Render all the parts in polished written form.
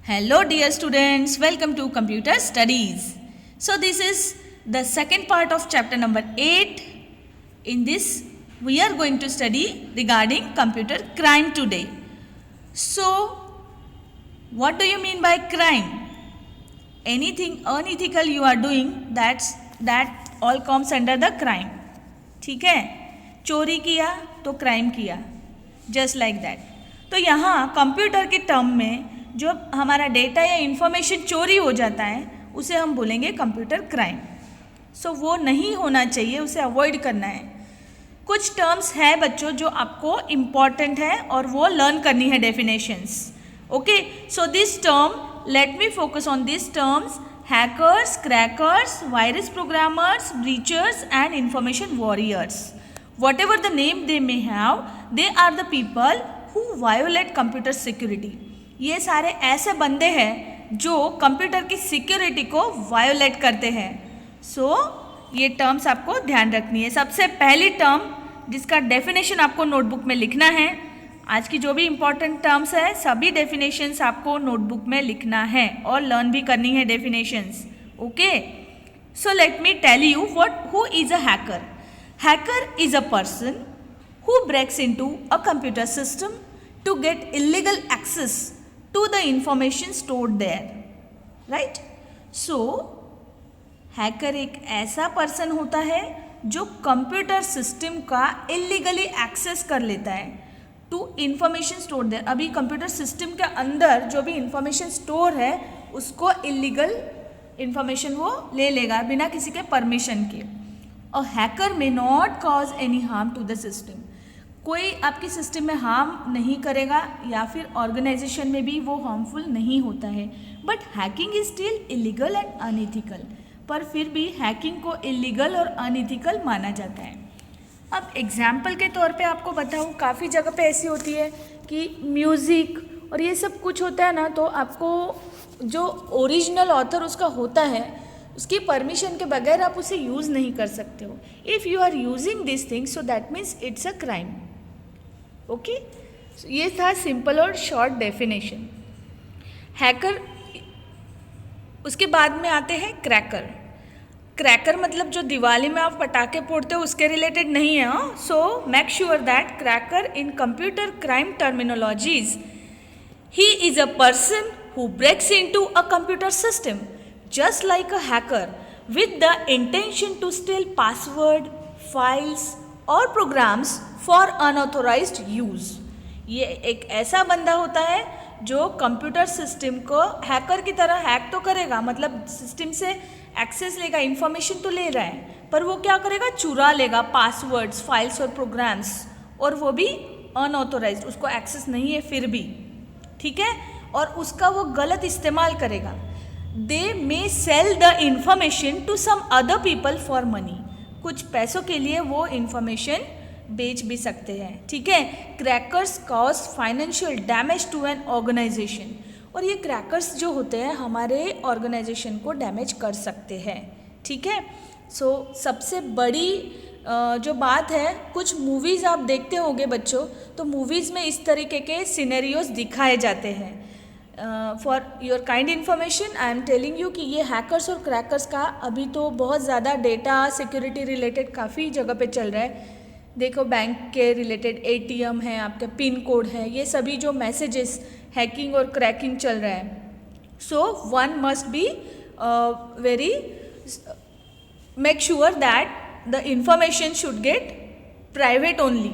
Hello dear students, welcome to Computer Studies. So this is the second part of chapter number 8. In this we are going to study regarding computer crime today. So what do you mean by crime? Anything unethical you are doing, that all comes under the crime. ठीक है, चोरी किया तो crime किया, just like that. तो यहाँ computer के term में जो हमारा डेटा या इन्फॉर्मेशन चोरी हो जाता है उसे हम बोलेंगे कंप्यूटर क्राइम. सो वो नहीं होना चाहिए, उसे अवॉइड करना है. कुछ टर्म्स है बच्चों जो आपको इम्पॉर्टेंट है और वो लर्न करनी है definitions. Okay, so this term, let me focus on this terms: hackers, crackers, virus programmers, breachers and information warriors. Whatever the name they may have, they are the people who violate computer security. ये सारे ऐसे बंदे हैं जो computer की security को violet करते हैं. सो ये टर्म्स आपको ध्यान रखनी है. सबसे पहली टर्म जिसका डेफिनेशन आपको नोटबुक में लिखना है, आज की जो भी इम्पॉर्टेंट टर्म्स है सभी डेफिनेशंस आपको नोटबुक में लिखना है और लर्न भी करनी है definitions. Okay, so let me tell you who is a hacker. Hacker is a person who breaks into a computer system to get illegal access to the information stored there, right? So hacker एक ऐसा person होता है जो computer system का illegally access कर लेता है to information store there. अभी कंप्यूटर सिस्टम के अंदर जो भी इंफॉर्मेशन स्टोर है उसको इलीगल इंफॉर्मेशन वो ले लेगा बिना किसी के परमिशन के. A hacker may not cause any harm to the system. कोई आपके सिस्टम में हार्म नहीं करेगा या फिर ऑर्गेनाइजेशन में भी वो हार्मफुल नहीं होता है. But hacking is still illegal and unethical. पर फिर भी हैकिंग को इलीगल और अनइथिकल माना जाता है. अब एग्जाम्पल के तौर पे आपको बताऊँ, काफ़ी जगह पे ऐसी होती है कि म्यूज़िक और ये सब कुछ होता है ना, तो आपको जो ओरिजिनल ऑथर उसका होता है उसकी परमिशन के बगैर आप उसे यूज़ नहीं कर सकते हो. If you are using this thing so that means it's a crime. Okay, ये था सिंपल और शॉर्ट डेफिनेशन. हैकर. उसके बाद में आते हैं क्रैकर. क्रैकर मतलब जो दिवाली में आप पटाखे फोड़ते हो उसके रिलेटेड नहीं है. So make sure that cracker in computer crime terminologies, he is a person who breaks into a computer system just like a hacker with the intention to steal password, files or programs for unauthorized use. ये एक ऐसा बंदा होता है जो computer system को hacker की तरह हैक तो करेगा, मतलब सिस्टम से एक्सेस लेगा, इंफॉर्मेशन तो ले रहा है, पर वो क्या करेगा, चुरा लेगा पासवर्ड्स, फाइल्स और प्रोग्राम्स, और वो भी अनऑथोराइज्ड, उसको एक्सेस नहीं है फिर भी. ठीक है, और उसका वो गलत इस्तेमाल करेगा. They may sell the information to some other people for money. कुछ पैसों के लिए वो इंफॉर्मेशन बेच भी सकते हैं. ठीक है, crackers cause financial damage to an organisation. और ये क्रैकर्स जो होते हैं हमारे ऑर्गेनाइजेशन को डैमेज कर सकते हैं. ठीक है, सो सबसे बड़ी जो बात है, कुछ मूवीज़ आप देखते होंगे बच्चों, तो मूवीज़ में इस तरीके के सिनेरियोज दिखाए जाते हैं. For your kind information I am telling you कि ये हैकर्स और क्रैकर्स का अभी तो बहुत ज़्यादा डेटा सिक्योरिटी रिलेटेड काफ़ी जगह पे चल रहा है. देखो, बैंक के रिलेटेड ATM है, आपके पिन कोड है, ये सभी जो मैसेजेस हैकिंग और क्रैकिंग चल रहा है. So one must be very make sure that the information should get private only,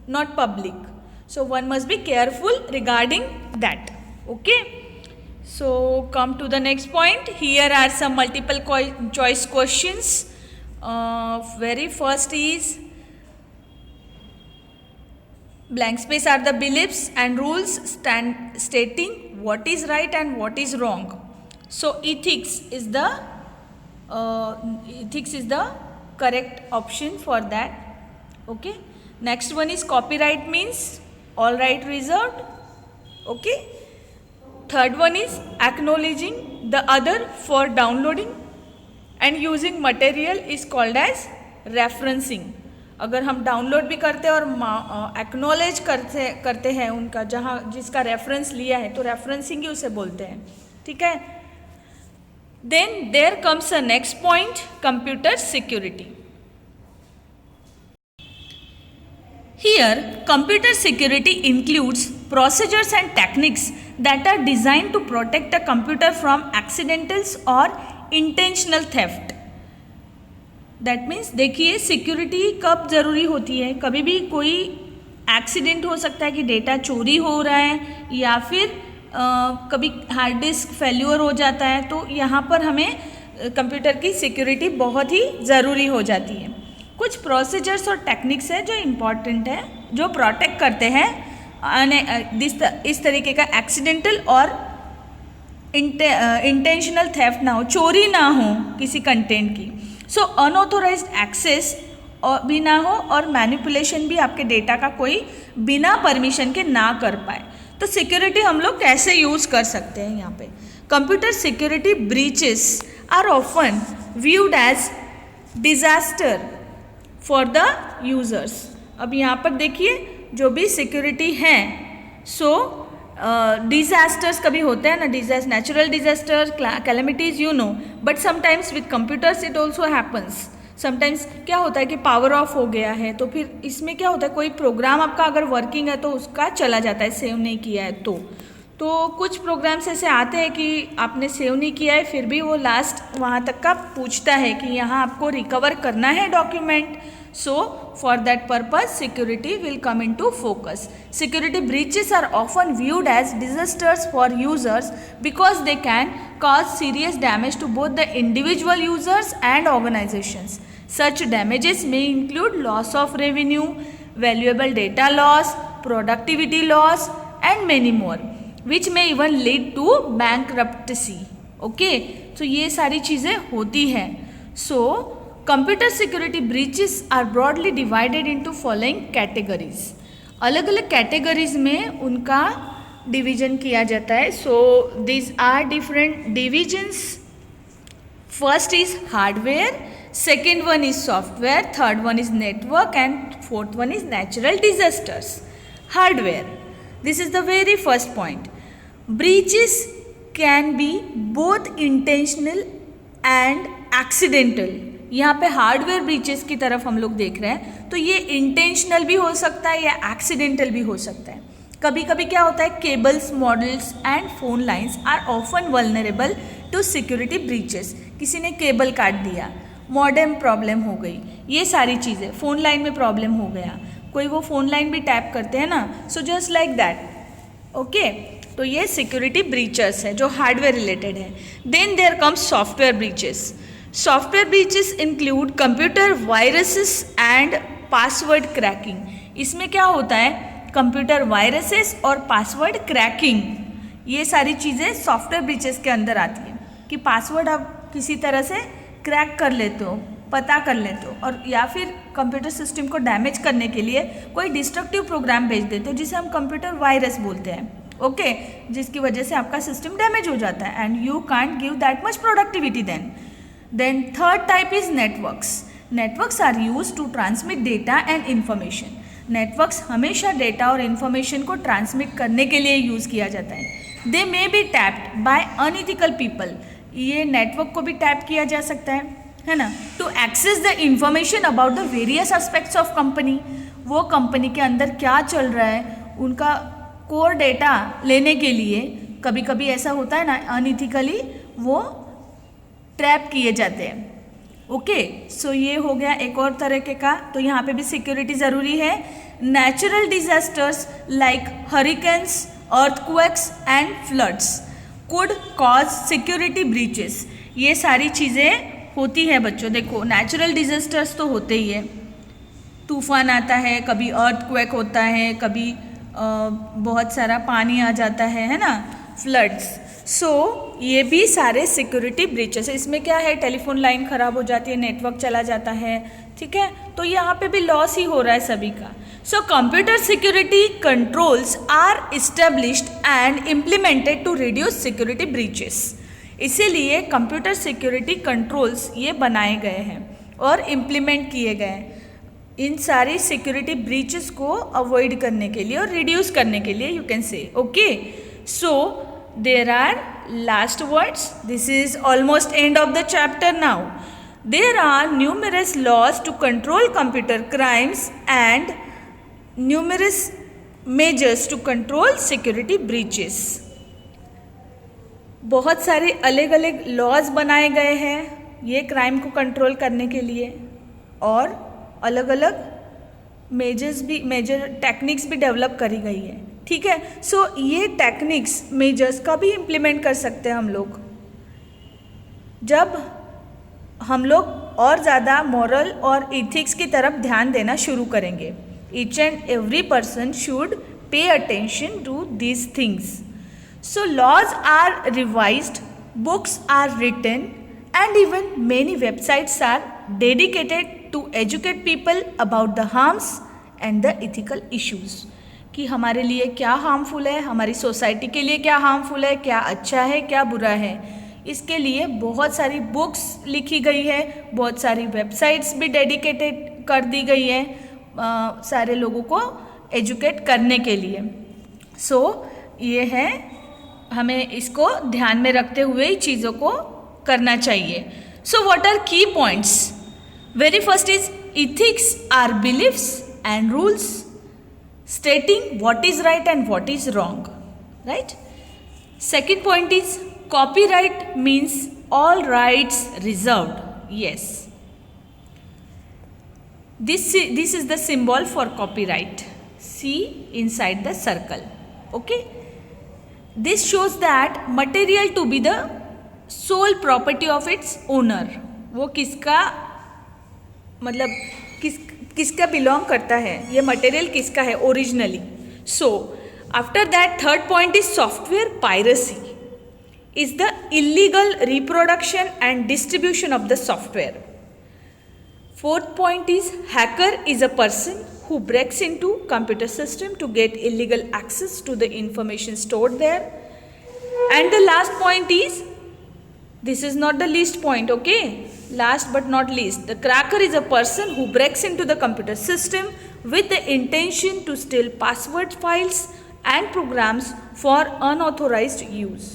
not public. So one must be careful regarding that. Okay, so come to the next point. Here are some multiple choice questions. Very first is blank space are the beliefs and rules stating what is right and what is wrong. So ethics is the correct option for that. Okay, next one is copyright means all right reserved. Okay, third one is acknowledging the other for downloading and using material is called as referencing. अगर हम download भी करते हैं और acknowledge करते हैं उनका जहाँ जिसका रेफरेंस लिया है, तो रेफरेंसिंग ही उसे बोलते हैं, ठीक है। Then there comes a next point, computer security. Here, computer security includes procedures and techniques that are designed to protect a computer from accidentals or intentional theft. That means देखिए security कब ज़रूरी होती है, कभी भी कोई एक्सीडेंट हो सकता है कि डेटा चोरी हो रहा है या फिर कभी हार्ड डिस्क फेल्यूर हो जाता है, तो यहाँ पर हमें कंप्यूटर की सिक्योरिटी बहुत ही ज़रूरी हो जाती है। कुछ प्रोसीजर्स और टेक्निक्स है जो इम्पॉर्टेंट है, जो प्रोटेक्ट करते हैं इस तरीके का एक्सीडेंटल और इंटेंशनल थेफ्ट ना हो, चोरी ना हो किसी कंटेंट की। सो अनऑथोराइज्ड एक्सेस और भी ना हो और मैनिपुलेशन भी आपके डेटा का कोई बिना परमिशन के ना कर पाए। तो सिक्योरिटी हम लोग कैसे यूज़ कर सकते हैं यहाँ पे। Computer security breaches are often viewed as disaster for the users. अब यहाँ पर देखिए जो भी सिक्योरिटी है, सो डिजास्टर्स कभी होते हैं ना, natural disaster, calamities, you know, but sometimes with computers it also happens. Sometimes क्या होता है कि पावर ऑफ हो गया है, तो फिर इसमें क्या होता है, कोई प्रोग्राम आपका अगर वर्किंग है तो उसका चला जाता है, सेव नहीं किया है तो कुछ प्रोग्राम्स ऐसे आते हैं कि आपने सेव नहीं किया है, फिर भी वो लास्ट वहाँ तक का पूछता है कि यहाँ आपको रिकवर करना है document. So for that purpose security will come into focus. Security breaches are often viewed as disasters for users because they can cause serious damage to both the individual users and organisations. Such damages may include loss of revenue, valuable data loss, productivity loss, and many more, which may even lead to bankruptcy. Okay, so ये सारी चीज़ें होती हैं। So, computer security breaches are broadly divided into following categories. अलग अलग categories में उनका division किया जाता है। So, these are different divisions. First is hardware, second one is software, third one is network, and fourth one is natural disasters. Hardware, this is the very first point. Breaches can be both intentional and accidental. यहाँ पे hardware breaches की तरफ हम लोग देख रहे हैं, तो ये इंटेंशनल भी हो सकता है या एक्सीडेंटल भी हो सकता है। कभी कभी क्या होता है, cables, models and phone lines are often vulnerable to security breaches. किसी ने केबल काट दिया, मॉडेम प्रॉब्लम हो गई, ये सारी चीज़ें, फ़ोन लाइन में प्रॉब्लम हो गया, कोई वो फ़ोन लाइन भी टैप करते हैं ना, so just like that. Okay, तो ये सिक्योरिटी ब्रीचेस है जो हार्डवेयर रिलेटेड है। Then there comes software breaches. Software breaches include computer viruses and password cracking. इसमें क्या होता है, कंप्यूटर वायरसेस और पासवर्ड क्रैकिंग, ये सारी चीज़ें सॉफ्टवेयर ब्रीचेस के अंदर आती है कि पासवर्ड आप किसी तरह से क्रैक कर लेते हो, पता कर लेते हो, और या फिर कंप्यूटर सिस्टम को डैमेज करने के लिए कोई डिस्ट्रक्टिव प्रोग्राम भेज देते हो जिसे हम कंप्यूटर वायरस बोलते हैं। ओके, जिसकी वजह से आपका सिस्टम डैमेज हो जाता है and you can't give that much productivity. Then third type is networks. Networks are use to transmit data and information. Networks हमेशा डेटा और इन्फॉर्मेशन को ट्रांसमिट करने के लिए यूज़ किया जाता है। They may be tapped by unethical people. ये नेटवर्क को भी टैप किया जा सकता है ना, to access the information about the various aspects of company. वो कंपनी के अंदर क्या चल रहा है, उनका कोर डेटा लेने के लिए कभी कभी ऐसा होता है ना, अनइथिकली वो ट्रैप किए जाते हैं। ओके, सो ये हो गया एक और तरीके का, तो यहाँ पे भी सिक्योरिटी ज़रूरी है। Natural disasters like hurricanes, earthquakes and floods could cause security breaches. ये सारी चीज़ें होती है बच्चों। देखो, नेचुरल डिजास्टर्स तो होते ही है, तूफान आता है, कभी अर्थक्वेक होता है, कभी बहुत सारा पानी आ जाता है ना, फ्लड्स। सो ये भी सारे सिक्योरिटी ब्रीचेस है। इसमें क्या है, टेलीफोन लाइन ख़राब हो जाती है, नेटवर्क चला जाता है, ठीक है, तो यहाँ पे भी लॉस ही हो रहा है सभी का। So computer security controls are established and implemented to reduce security breaches. इसीलिए कंप्यूटर सिक्योरिटी कंट्रोल्स ये बनाए गए हैं और इम्प्लीमेंट किए गए हैं। इन सारी सिक्योरिटी ब्रीचेस को अवॉइड करने के लिए और रिड्यूस करने के लिए, you can say. Okay, so there are last words. This is almost end of the chapter now. There are numerous laws to control computer crimes and numerous measures to control security breaches. बहुत सारे अलग अलग laws बनाए गए हैं ये crime को control करने के लिए, और अलग अलग मेजर टेक्निक्स भी डेवलप करी गई है. ठीक है, सो ये टेक्निक्स मेजर्स का भी इम्प्लीमेंट कर सकते हैं हम लोग जब हम लोग और ज़्यादा मॉरल और इथिक्स की तरफ ध्यान देना शुरू करेंगे. Each and every person should pay attention to these things. So laws are revised, books are written, and even many websites are dedicated to educate people about the harms and the ethical issues. कि हमारे लिए क्या harmful है, हमारी society के लिए क्या harmful है, क्या अच्छा है, क्या बुरा है. इसके लिए बहुत सारी बुक्स लिखी गई है, बहुत सारी वेबसाइट्स भी डेडिकेटेड कर दी गई है सारे लोगों को एजुकेट करने के लिए. सो ये है, हमें इसको ध्यान में रखते हुए चीज़ों को करना चाहिए. So what are key points? Very first is ethics are beliefs and rules stating what is right and what is wrong. Right. Second point is copyright means all rights reserved. Yes, this is the symbol for copyright. See inside the circle. Okay, this shows that material to be the sole property of its owner. वो किसका मतलब किसका belong करता है, ये material किसका है originally. So after that third point is software piracy is the illegal reproduction and distribution of the software. Fourth point is hacker is a person who breaks into computer system to get illegal access to the information stored there. And the last point is, this is not the least point, okay? Last but not least, the cracker is a person who breaks into the computer system with the intention to steal password files and programs for unauthorized use.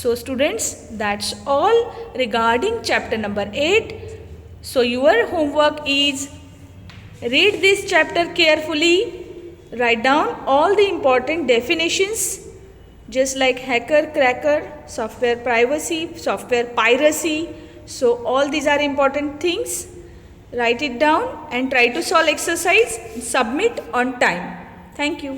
So students, that's all regarding chapter number 8. So your homework is read this chapter carefully, write down all the important definitions just like hacker, cracker, software privacy, software piracy. So all these are important things. Write it down and try to solve exercise. Submit on time. Thank you.